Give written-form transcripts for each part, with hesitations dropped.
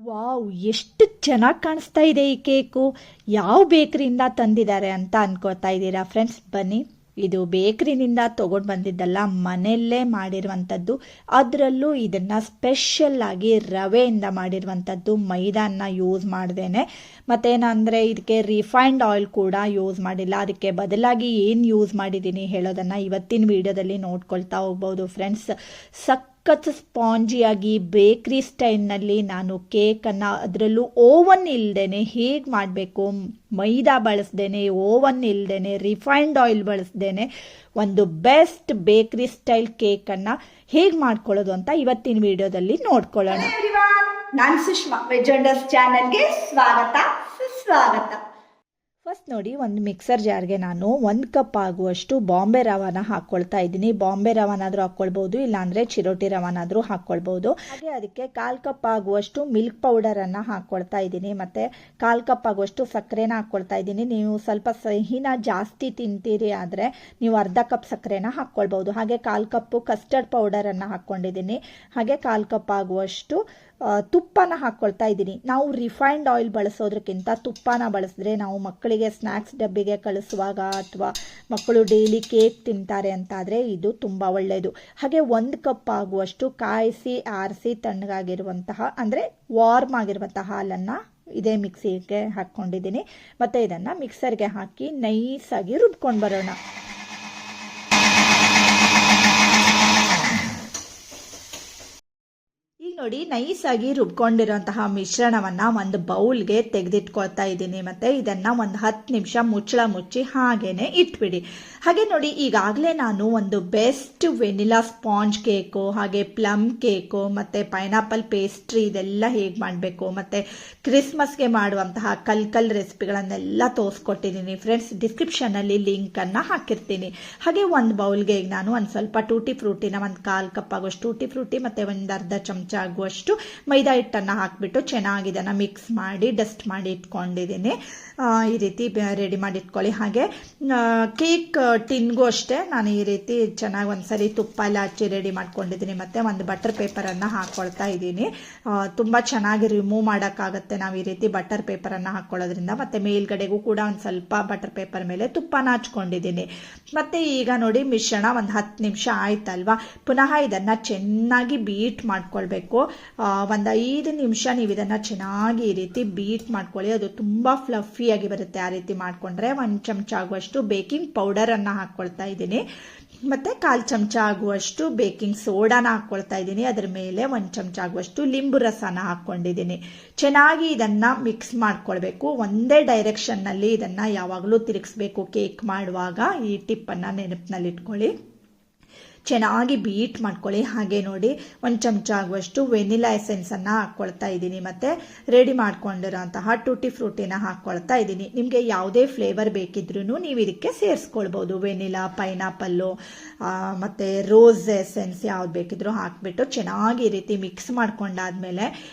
Wow, ಎಷ್ಟು ಚೆನ್ನಾಗಿ ಕಾಣಿಸ್ತಾ ಇದೆ ಈ ಕೇಕು. ಯಾವ ಬೇಕರಿಯಿಂದ ತಂದಿದ್ದಾರೆ ಅಂತ ಅನ್ಕೋತಾ ಇದ್ದೀರಾ ಫ್ರೆಂಡ್ಸ್? ಬನ್ನಿ, ಇದು ಬೇಕರಿನಿಂದ ತೊಗೊಂಡು ಬಂದಿದ್ದಲ್ಲ, ಮನೆಯಲ್ಲೇ ಮಾಡಿರುವಂಥದ್ದು. ಅದರಲ್ಲೂ ಇದನ್ನು ಸ್ಪೆಷಲ್ ಆಗಿ ರವೆಯಿಂದ ಮಾಡಿರುವಂಥದ್ದು, ಮೈದಾನ ಯೂಸ್ ಮಾಡ್ದೇನೆ. ಮತ್ತೇನಂದರೆ ಇದಕ್ಕೆ ರಿಫೈನ್ಡ್ ಆಯಿಲ್ ಕೂಡ ಯೂಸ್ ಮಾಡಿಲ್ಲ. ಅದಕ್ಕೆ ಬದಲಾಗಿ ಏನು ಯೂಸ್ ಮಾಡಿದ್ದೀನಿ ಹೇಳೋದನ್ನು ಇವತ್ತಿನ ವಿಡಿಯೋದಲ್ಲಿ ನೋಡ್ಕೊಳ್ತಾ ಹೋಗ್ಬೋದು ಫ್ರೆಂಡ್ಸ್. ಸಖತ್ ಸ್ಪಾಂಜಿಯಾಗಿ ಬೇಕ್ರಿ ಸ್ಟೈಲ್ನಲ್ಲಿ ನಾನು ಕೇಕನ್ನು, ಅದರಲ್ಲೂ ಓವನ್ ಇಲ್ಲದೇನೆ ಹೇಗೆ ಮಾಡಬೇಕು, ಮೈದಾ ಬಳಸ್ದೇನೆ, ಓವನ್ ಇಲ್ಲದೇನೆ, ರಿಫೈನ್ಡ್ ಆಯಿಲ್ ಬಳಸ್ದೇನೆ ಒಂದು ಬೆಸ್ಟ್ ಬೇಕ್ರಿ ಸ್ಟೈಲ್ ಕೇಕನ್ನು ಹೇಗೆ ಮಾಡ್ಕೊಳ್ಳೋದು ಅಂತ ಇವತ್ತಿನ ವಿಡಿಯೋದಲ್ಲಿ ನೋಡ್ಕೊಳ್ಳೋಣ. ನಾನು ಸುಷ್ಮಾ, ವೆಜ್ ವಂಡರ್ಸ್ ಚಾನಲ್ಗೆ ಸ್ವಾಗತ ಸುಸ್ವಾಗತ. ಫಸ್ಟ್ ನೋಡಿ, ಒಂದು ಮಿಕ್ಸರ್ ಜಾರ್ಗೆ ನಾನು 1 ಕಪ್ ಆಗುವಷ್ಟು ಬಾಂಬೆ ರವಾನ ಹಾಕ್ಕೊಳ್ತಾ ಇದ್ದೀನಿ. ಬಾಂಬೆ ರವಾನಾದರೂ ಹಾಕ್ಕೊಳ್ಬೋದು, ಇಲ್ಲಾಂದರೆ ಚಿರೋಟಿ ರವಾನಾದರೂ ಹಾಕ್ಕೊಳ್ಬೋದು. ಹಾಗೆ ಅದಕ್ಕೆ 1/4 ಕಪ್ ಆಗುವಷ್ಟು ಮಿಲ್ಕ್ ಪೌಡರನ್ನು ಹಾಕ್ಕೊಳ್ತಾ ಇದ್ದೀನಿ. ಮತ್ತು 1/4 ಕಪ್ ಆಗುವಷ್ಟು ಸಕ್ಕರೆನ ಹಾಕ್ಕೊಳ್ತಾ ಇದ್ದೀನಿ. ನೀವು ಸ್ವಲ್ಪ ಸಿಹಿನ ಜಾಸ್ತಿ ತಿಂತೀರಿ ಆದರೆ ನೀವು 1/2 ಕಪ್ ಸಕ್ಕರೆನ ಹಾಕ್ಕೊಳ್ಬೋದು. ಹಾಗೆ 1/4 ಕಪ್ಪು ಕಸ್ಟರ್ಡ್ ಪೌಡರನ್ನು ಹಾಕ್ಕೊಂಡಿದ್ದೀನಿ. ಹಾಗೆ 1/4 ಕಪ್ ಆಗುವಷ್ಟು ತುಪ್ಪನ ಹಾಕ್ಕೊಳ್ತಾ ಇದ್ದೀನಿ. ನಾವು ರಿಫೈನ್ಡ್ ಆಯಿಲ್ ಬಳಸೋದ್ರಕ್ಕಿಂತ ತುಪ್ಪನ ಬಳಸಿದ್ರೆ ನಾವು ಮಕ್ಕಳಿಗೆ ಸ್ನ್ಯಾಕ್ಸ್ ಡಬ್ಬಿಗೆ ಕಳಿಸುವಾಗ ಅಥವಾ ಮಕ್ಕಳು ಡೈಲಿ ಕೇಕ್ ತಿಂತಾರೆ ಅಂತಾದರೆ ಇದು ತುಂಬ ಒಳ್ಳೆಯದು. ಹಾಗೆ 1 ಕಪ್ ಆಗುವಷ್ಟು ಕಾಯಿಸಿ ಆರಿಸಿ ತಣ್ಣಗಾಗಿರುವಂತಹ, ಅಂದರೆ ವಾರ್ಮ್ ಆಗಿರುವಂತಹ ಹಾಲನ್ನು ಇದೇ ಮಿಕ್ಸಿಗೆ ಹಾಕ್ಕೊಂಡಿದ್ದೀನಿ. ಮತ್ತು ಇದನ್ನು ಮಿಕ್ಸರ್ಗೆ ಹಾಕಿ ನೈಸಾಗಿ ರುಬ್ಕೊಂಡು ಬರೋಣ. ನೋಡಿ, ನೈಸಾಗಿ ರುಬ್ಕೊಂಡಿರೋಂತಹ ಮಿಶ್ರಣವನ್ನು ಒಂದು ಬೌಲ್ಗೆ ತೆಗೆದಿಟ್ಕೊಳ್ತಾ ಇದ್ದೀನಿ. ಮತ್ತು ಇದನ್ನು ಒಂದು 10 ನಿಮಿಷ ಮುಚ್ಚಳ ಮುಚ್ಚಿ ಹಾಗೇನೆ ಇಟ್ಬಿಡಿ. ಹಾಗೆ ನೋಡಿ, ಈಗಾಗಲೇ ನಾನು ಒಂದು ಬೆಸ್ಟ್ ವೆನಿಲಾ ಸ್ಪಾಂಜ್ ಕೇಕು, ಹಾಗೆ ಪ್ಲಮ್ ಕೇಕು, ಮತ್ತು ಪೈನಾಪಲ್ ಪೇಸ್ಟ್ರಿ ಇದೆಲ್ಲ ಹೇಗೆ ಮಾಡಬೇಕು, ಮತ್ತು ಕ್ರಿಸ್ಮಸ್ಗೆ ಮಾಡುವಂತಹ ಕಲ್ ರೆಸಿಪಿಗಳನ್ನೆಲ್ಲ ತೋರಿಸ್ಕೊಟ್ಟಿದ್ದೀನಿ ಫ್ರೆಂಡ್ಸ್. ಡಿಸ್ಕ್ರಿಪ್ಷನಲ್ಲಿ ಲಿಂಕನ್ನು ಹಾಕಿರ್ತೀನಿ. ಹಾಗೆ ಒಂದು ಬೌಲ್ಗೆ ಈಗ ನಾನು ಒಂದು ಸ್ವಲ್ಪ ಟೂಟಿ ಫ್ರೂಟಿನ, ಒಂದು 1/4 ಕಪ್ ಆಗೋಷ್ಟು ಟೂಟಿ ಫ್ರೂಟಿ ಮತ್ತು ಒಂದು ಅರ್ಧ ಚಮಚ ಆಗುವಷ್ಟು ಮೈದಾ ಹಿಟ್ಟನ್ನು ಹಾಕಿಬಿಟ್ಟು ಚೆನ್ನಾಗಿ ಇದನ್ನು ಮಿಕ್ಸ್ ಮಾಡಿ ಡಸ್ಟ್ ಮಾಡಿ ಇಟ್ಕೊಂಡಿದ್ದೀನಿ. ಈ ರೀತಿ ರೆಡಿ ಮಾಡಿ ಇಟ್ಕೊಳ್ಳಿ. ಹಾಗೆ ಕೇಕ್ ಟಿನ್ಗೂ ಅಷ್ಟೇ ನಾನು ಈ ರೀತಿ ಚೆನ್ನಾಗಿ ಒಂದ್ಸರಿ ತುಪ್ಪ ಎಲ್ಲ ಹಚ್ಚಿ ರೆಡಿ ಮಾಡ್ಕೊಂಡಿದ್ದೀನಿ. ಮತ್ತು ಒಂದು ಬಟರ್ ಪೇಪರನ್ನು ಹಾಕ್ಕೊಳ್ತಾ ಇದ್ದೀನಿ. ತುಂಬ ಚೆನ್ನಾಗಿ ರಿಮೂವ್ ಮಾಡೋಕ್ಕಾಗತ್ತೆ ನಾವು ಈ ರೀತಿ ಬಟರ್ ಪೇಪರನ್ನು ಹಾಕ್ಕೊಳ್ಳೋದ್ರಿಂದ. ಮತ್ತು ಮೇಲ್ಗಡೆಗೂ ಕೂಡ ಒಂದು ಸ್ವಲ್ಪ ಬಟರ್ ಪೇಪರ್ ಮೇಲೆ ತುಪ್ಪನ ಹಚ್ಕೊಂಡಿದ್ದೀನಿ. ಮತ್ತು ಈಗ ನೋಡಿ, ಮಿಶ್ರಣ ಒಂದು 10 ನಿಮಿಷ ಆಯ್ತಲ್ವಾ. ಪುನಃ ಇದನ್ನು ಚೆನ್ನಾಗಿ ಬೀಟ್ ಮಾಡ್ಕೊಳ್ಬೇಕು. ಒಂದು 5 ನಿಮಿಷ ನೀವು ಇದನ್ನು ಚೆನ್ನಾಗಿ ಈ ರೀತಿ ಬೀಟ್ ಮಾಡ್ಕೊಳ್ಳಿ. ಅದು ತುಂಬ ಫ್ಲಫಿಯಾಗಿ ಬರುತ್ತೆ ಆ ರೀತಿ ಮಾಡಿಕೊಂಡ್ರೆ. 1 ಚಮಚ ಆಗುವಷ್ಟು ಬೇಕಿಂಗ್ ಪೌಡರನ್ನು ಹಾಕ್ಕೊಳ್ತಾ ಇದ್ದೀನಿ. ಮತ್ತು 1/4 ಚಮಚ ಆಗುವಷ್ಟು ಬೇಕಿಂಗ್ ಸೋಡಾನ ಹಾಕ್ಕೊಳ್ತಾ ಇದ್ದೀನಿ. ಅದರ ಮೇಲೆ 1 ಚಮಚ ಆಗುವಷ್ಟು ಲಿಂಬು ರಸನ ಹಾಕ್ಕೊಂಡಿದ್ದೀನಿ. ಚೆನ್ನಾಗಿ ಇದನ್ನು ಮಿಕ್ಸ್ ಮಾಡ್ಕೊಳ್ಬೇಕು. ಒಂದೇ ಡೈರೆಕ್ಷನ್ನಲ್ಲಿ ಇದನ್ನು ಯಾವಾಗಲೂ ತಿರುಗಿಸ್ಬೇಕು ಕೇಕ್ ಮಾಡುವಾಗ. ಈ ಟಿಪ್ಪನ್ನು ನೆನಪಿನಲ್ಲಿ ಇಟ್ಕೊಳ್ಳಿ. ಚೆನ್ನಾಗಿ ಬೀಟ್ ಮಾಡ್ಕೊಳ್ಳಿ. ಹಾಗೆ ನೋಡಿ, 1 ಚಮಚ ಆಗುವಷ್ಟು ವೆನಿಲಾ ಎಸೆನ್ಸನ್ನು ಹಾಕ್ಕೊಳ್ತಾ ಇದ್ದೀನಿ. ಮತ್ತು ರೆಡಿ ಮಾಡ್ಕೊಂಡಿರೋಂತಹ ಟೂಟಿ ಫ್ರೂಟಿನ ಹಾಕ್ಕೊಳ್ತಾ ಇದ್ದೀನಿ. ನಿಮಗೆ ಯಾವುದೇ ಫ್ಲೇವರ್ ಬೇಕಿದ್ರೂ ನೀವು ಇದಕ್ಕೆ ಸೇರಿಸ್ಕೊಳ್ಬೋದು. ವೆನಿಲಾ, ಪೈನಾಪಲ್ಲು ಮತ್ತು ರೋಸ್ ಎಸೆನ್ಸ್ ಯಾವ್ದು ಬೇಕಿದ್ರೂ ಹಾಕಿಬಿಟ್ಟು ಚೆನ್ನಾಗಿ ಈ ರೀತಿ ಮಿಕ್ಸ್ ಮಾಡ್ಕೊಂಡಾದ್ಮೇಲೆ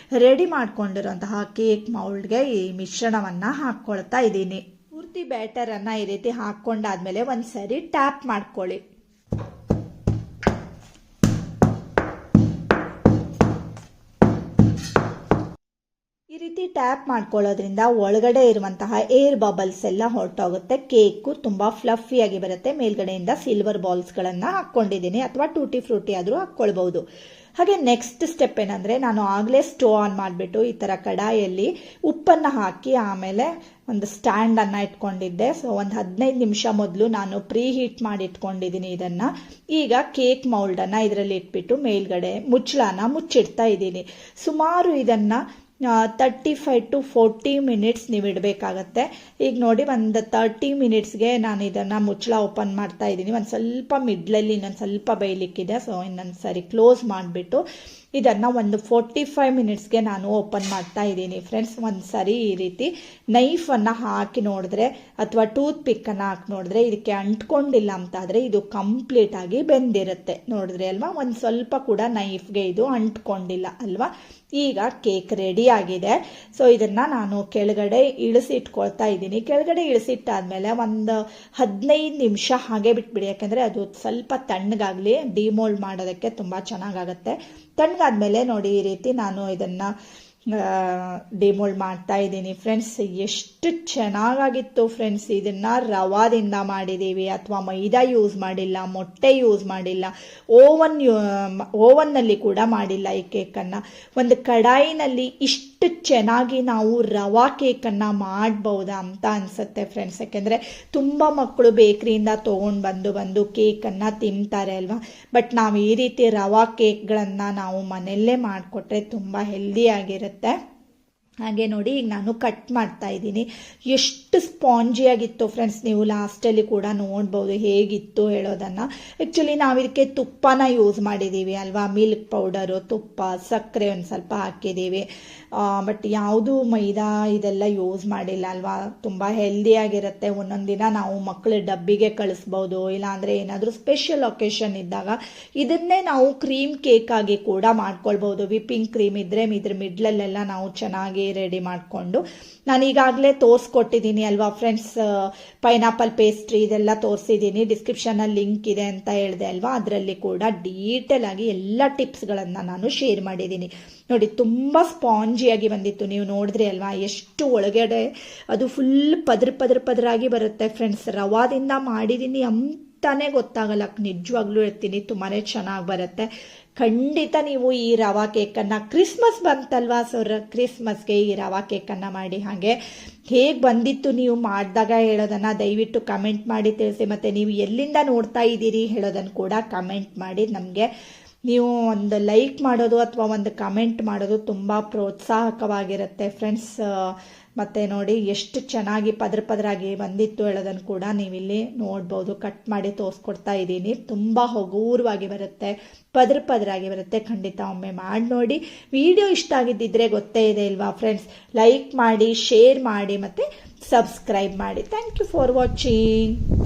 ರೆಡಿ ಮಾಡ್ಕೊಂಡಿರೋಂತಹ ಕೇಕ್ ಮೌಲ್ಡ್ಗೆ ಈ ಮಿಶ್ರಣವನ್ನು ಹಾಕ್ಕೊಳ್ತಾ ಇದ್ದೀನಿ. ಪೂರ್ತಿ ಬ್ಯಾಟರನ್ನು ಈ ರೀತಿ ಹಾಕ್ಕೊಂಡಾದ್ಮೇಲೆ ಒಂದು ಸರಿ ಟ್ಯಾಪ್ ಮಾಡ್ಕೊಳ್ಳಿ. ಈ ರೀತಿ ಟ್ಯಾಪ್ ಮಾಡ್ಕೊಳ್ಳೋದ್ರಿಂದ ಒಳಗಡೆ ಇರುವಂತಹ ಏರ್ ಬಬಲ್ಸ್ ಎಲ್ಲ ಹೊರಟೋಗುತ್ತೆ. ಕೇಕು ತುಂಬ ಫ್ಲಫಿಯಾಗಿ ಬರುತ್ತೆ. ಮೇಲ್ಗಡೆಯಿಂದ ಸಿಲ್ವರ್ ಬಾಲ್ಸ್ಗಳನ್ನು ಹಾಕ್ಕೊಂಡಿದ್ದೀನಿ, ಅಥವಾ ಟೂಟಿ ಫ್ರೂಟಿ ಆದರೂ ಹಾಕ್ಕೊಳ್ಬೋದು. ಹಾಗೆ ನೆಕ್ಸ್ಟ್ ಸ್ಟೆಪ್ ಏನಂದರೆ, ನಾನು ಆಗಲೇ ಸ್ಟೋವ್ ಆನ್ ಮಾಡಿಬಿಟ್ಟು ಈ ಥರ ಕಡಾಯಲ್ಲಿ ಉಪ್ಪನ್ನು ಹಾಕಿ ಆಮೇಲೆ ಒಂದು ಸ್ಟ್ಯಾಂಡನ್ನು ಇಟ್ಕೊಂಡಿದ್ದೆ. ಸೊ ಒಂದು 15 ನಿಮಿಷ ಮೊದಲು ನಾನು ಪ್ರೀ ಹೀಟ್ ಮಾಡಿ ಇಟ್ಕೊಂಡಿದ್ದೀನಿ ಇದನ್ನು. ಈಗ ಕೇಕ್ ಮೌಲ್ಡನ್ನು ಇದರಲ್ಲಿ ಇಟ್ಬಿಟ್ಟು ಮೇಲ್ಗಡೆ ಮುಚ್ಚಳನ ಮುಚ್ಚಿಡ್ತಾ ಇದ್ದೀನಿ. ಸುಮಾರು ಇದನ್ನು 35 to 40 ಮಿನಿಟ್ಸ್ ನೀವು ಇಡಬೇಕಾಗತ್ತೆ. ಈಗ ನೋಡಿ, ಒಂದು 30 ಮಿನಿಟ್ಸ್ಗೆ ನಾನು ಇದನ್ನು ಮುಚ್ಚಳ ಓಪನ್ ಮಾಡ್ತಾ ಇದ್ದೀನಿ. ಒಂದು ಸ್ವಲ್ಪ ಮಿಡ್ಲಲ್ಲಿ ಇನ್ನೊಂದು ಸ್ವಲ್ಪ ಬೇಯಲಿಕ್ಕಿದೆ. ಸೊ ಇನ್ನೊಂದು ಸರಿ ಕ್ಲೋಸ್ ಮಾಡಿಬಿಟ್ಟು ಇದನ್ನು ಒಂದು 45 ಮಿನಿಟ್ಸ್ಗೆ ನಾನು ಓಪನ್ ಮಾಡ್ತಾ ಇದ್ದೀನಿ ಫ್ರೆಂಡ್ಸ್. ಒಂದು ಸರಿ ಈ ರೀತಿ ನೈಫನ್ನು ಹಾಕಿ ನೋಡಿದ್ರೆ ಅಥವಾ ಟೂತ್ ಪಿಕ್ಕನ್ನು ಹಾಕಿ ನೋಡಿದ್ರೆ ಇದಕ್ಕೆ ಅಂಟ್ಕೊಂಡಿಲ್ಲ ಅಂತಾದರೆ ಇದು ಕಂಪ್ಲೀಟಾಗಿ ಬೆಂದಿರುತ್ತೆ. ನೋಡಿದ್ರೆ ಅಲ್ವಾ, ಒಂದು ಸ್ವಲ್ಪ ಕೂಡ ನೈಫ್ಗೆ ಇದು ಅಂಟ್ಕೊಂಡಿಲ್ಲ ಅಲ್ವಾ. ಈಗ ಕೇಕ್ ರೆಡಿ ಆಗಿದೆ. ಸೊ ಇದನ್ನು ನಾನು ಕೆಳಗಡೆ ಇಳಿಸಿಟ್ಕೊಳ್ತಾ ಇದ್ದೀನಿ. ಕೆಳಗಡೆ ಇಳಿಸಿಟ್ಟಾದ್ಮೇಲೆ ಒಂದು 15 ನಿಮಿಷ ಹಾಗೆ ಬಿಟ್ಬಿಡಿ. ಯಾಕೆಂದರೆ ಅದು ಸ್ವಲ್ಪ ತಣ್ಣಗಾಗಲಿ, ಡಿಮೋಲ್ಡ್ ಮಾಡೋದಕ್ಕೆ ತುಂಬ ಚೆನ್ನಾಗಾಗತ್ತೆ. ತಣ್ಣಗಾದ್ಮೇಲೆ ನೋಡಿ, ಈ ರೀತಿ ನಾನು ಇದನ್ನು ಡಿಮೋಲ್ಡ್ ಮಾಡ್ತಾ ಇದ್ದೀನಿ ಫ್ರೆಂಡ್ಸ್. ಎಷ್ಟು ಚೆನ್ನಾಗಾಗಿತ್ತು ಫ್ರೆಂಡ್ಸ್. ಇದನ್ನು ರವಾದಿಂದ ಮಾಡಿದ್ದೀವಿ, ಅಥವಾ ಮೈದಾ ಯೂಸ್ ಮಾಡಿಲ್ಲ, ಮೊಟ್ಟೆ ಯೂಸ್ ಮಾಡಿಲ್ಲ, ಓವನ್ನಲ್ಲಿ ಕೂಡ ಮಾಡಿಲ್ಲ. ಈ ಕೇಕನ್ನು ಒಂದು ಕಡಾಯಿನಲ್ಲಿ ಇಷ್ಟು ಚೆನ್ನಾಗಿ ನಾವು ರವಾ ಕೇಕನ್ನು ಮಾಡ್ಬೋದಾ ಅಂತ ಅನಿಸುತ್ತೆ ಫ್ರೆಂಡ್ಸ್. ಯಾಕೆಂದರೆ ತುಂಬ ಮಕ್ಕಳು ಬೇಕ್ರಿಯಿಂದ ತೊಗೊಂಡು ಬಂದು ಕೇಕನ್ನು ತಿಂತಾರೆ ಅಲ್ವಾ. ಬಟ್ ನಾವು ಈ ರೀತಿ ರವಾ ಕೇಕ್ಗಳನ್ನು ನಾವು ಮನೆಯಲ್ಲೇ ಮಾಡಿಕೊಟ್ರೆ ತುಂಬ ಹೆಲ್ದಿಯಾಗಿರುತ್ತೆ. ಹಾಗೆ ನೋಡಿ ಈಗ ನಾನು ಕಟ್ ಮಾಡ್ತಾ ಇದ್ದೀನಿ. ಎಷ್ಟು ಸ್ಪಾಂಜಿಯಾಗಿತ್ತು ಫ್ರೆಂಡ್ಸ್. ನೀವು ಲಾಸ್ಟಲ್ಲಿ ಕೂಡ ನೋಡ್ಬೋದು ಹೇಗಿತ್ತು ಹೇಳೋದನ್ನು. ಆ್ಯಕ್ಚುಲಿ ನಾವು ಇದಕ್ಕೆ ತುಪ್ಪನ ಯೂಸ್ ಮಾಡಿದ್ದೀವಿ ಅಲ್ವಾ. ಮಿಲ್ಕ್ ಪೌಡರು, ತುಪ್ಪ, ಸಕ್ಕರೆ ಒಂದು ಸ್ವಲ್ಪ ಹಾಕಿದ್ದೀವಿ. ಬಟ್ ಯಾವುದು ಮೈದಾ ಇದೆಲ್ಲ ಯೂಸ್ ಮಾಡಿಲ್ಲ ಅಲ್ವಾ. ತುಂಬ ಹೆಲ್ದಿಯಾಗಿರುತ್ತೆ. ಒಂದೊಂದು ದಿನ ನಾವು ಮಕ್ಕಳ ಡಬ್ಬಿಗೆ ಕಳಿಸ್ಬೋದು, ಇಲ್ಲಾಂದರೆ ಏನಾದರೂ ಸ್ಪೆಷಲ್ ಒಕೇಶನ್ ಇದ್ದಾಗ ಇದನ್ನೇ ನಾವು ಕ್ರೀಮ್ ಕೇಕ್ ಆಗಿ ಕೂಡ ಮಾಡ್ಕೊಳ್ಬೋದು. ವಿಪ್ಪಿಂಗ್ ಕ್ರೀಮ್ ಇದ್ದರೆ ಇದ್ರ ಮಿಡ್ಲಲ್ಲೆಲ್ಲ ನಾವು ಚೆನ್ನಾಗಿ ರೆಡಿ ಮಾಡಿಕೊಂಡು, ನಾನು ಈಗಾಗಲೇ ತೋರಿಸ್ಕೊಟ್ಟಿದ್ದೀನಿ ಅಲ್ವಾ ಫ್ರೆಂಡ್ಸ್. ಪೈನಾಪಲ್ ಪೇಸ್ಟ್ರಿ ಇದೆಲ್ಲ ತೋರಿಸಿದ್ದೀನಿ, ಡಿಸ್ಕ್ರಿಪ್ಷನಲ್ಲಿ ಲಿಂಕ್ ಇದೆ ಅಂತ ಹೇಳಿದೆ ಅಲ್ವಾ. ಅದರಲ್ಲಿ ಕೂಡ ಡೀಟೇಲ್ ಆಗಿ ಎಲ್ಲ ಟಿಪ್ಸ್ಗಳನ್ನು ನಾನು ಶೇರ್ ಮಾಡಿದ್ದೀನಿ. ನೋಡಿ ತುಂಬ ಸ್ಪಾಂಜಿಯಾಗಿ ಬಂದಿತ್ತು, ನೀವು ನೋಡಿದ್ರಿ ಅಲ್ವಾ. ಎಷ್ಟು ಒಳಗಡೆ ಅದು ಫುಲ್ ಪದರಾಗಿ ಬರುತ್ತೆ ಫ್ರೆಂಡ್ಸ್. ರವಾದಿಂದ ಮಾಡಿದ್ದೀನಿ ಅಂತಾನೆ ಗೊತ್ತಾಗಲ್ಲ, ನಿಜವಾಗ್ಲೂ ಹೇಳ್ತೀನಿ, ತುಂಬಾ ಚೆನ್ನಾಗಿ ಬರುತ್ತೆ. ಖಂಡಿತ ನೀವು ಈ ರವಾ ಕೇಕನ್ನು, ಕ್ರಿಸ್ಮಸ್ ಬಂತಲ್ವಾ, ಸೊ ಕ್ರಿಸ್ಮಸ್ಗೆ ಈ ರವಾ ಕೇಕನ್ನು ಮಾಡಿ. ಹಾಗೆ ಹೇಗೆ ಬಂದಿತ್ತು ನೀವು ಮಾಡಿದಾಗ ಹೇಳೋದನ್ನು ದಯವಿಟ್ಟು ಕಮೆಂಟ್ ಮಾಡಿ ತಿಳಿಸಿ. ಮತ್ತು ನೀವು ಎಲ್ಲಿಂದ ನೋಡ್ತಾ ಇದ್ದೀರಿ ಹೇಳೋದನ್ನು ಕೂಡ ಕಮೆಂಟ್ ಮಾಡಿ. ನಮಗೆ ನೀವು ಒಂದು ಲೈಕ್ ಮಾಡೋದು ಅಥವಾ ಒಂದು ಕಮೆಂಟ್ ಮಾಡೋದು ತುಂಬ ಪ್ರೋತ್ಸಾಹಕವಾಗಿರುತ್ತೆ ಫ್ರೆಂಡ್ಸ್. ಮತ್ತು ನೋಡಿ ಎಷ್ಟು ಚೆನ್ನಾಗಿ ಪದರಾಗಿ ಬಂದಿತ್ತು ಹೇಳೋದನ್ನು ಕೂಡ ನೀವಿಲ್ಲಿ ನೋಡ್ಬೋದು. ಕಟ್ ಮಾಡಿ ತೋರಿಸ್ಕೊಡ್ತಾ ಇದ್ದೀನಿ. ತುಂಬ ಹಗುರವಾಗಿ ಬರುತ್ತೆ, ಪದರಾಗಿ ಬರುತ್ತೆ. ಖಂಡಿತ ಒಮ್ಮೆ ಮಾಡಿ ನೋಡಿ. ವಿಡಿಯೋ ಇಷ್ಟ ಆಗಿದ್ದಿದ್ರೆ ಗೊತ್ತೇ ಇದೆ ಇಲ್ವಾ ಫ್ರೆಂಡ್ಸ್, ಲೈಕ್ ಮಾಡಿ, ಶೇರ್ ಮಾಡಿ ಮತ್ತು ಸಬ್ಸ್ಕ್ರೈಬ್ ಮಾಡಿ. Thank you for watching.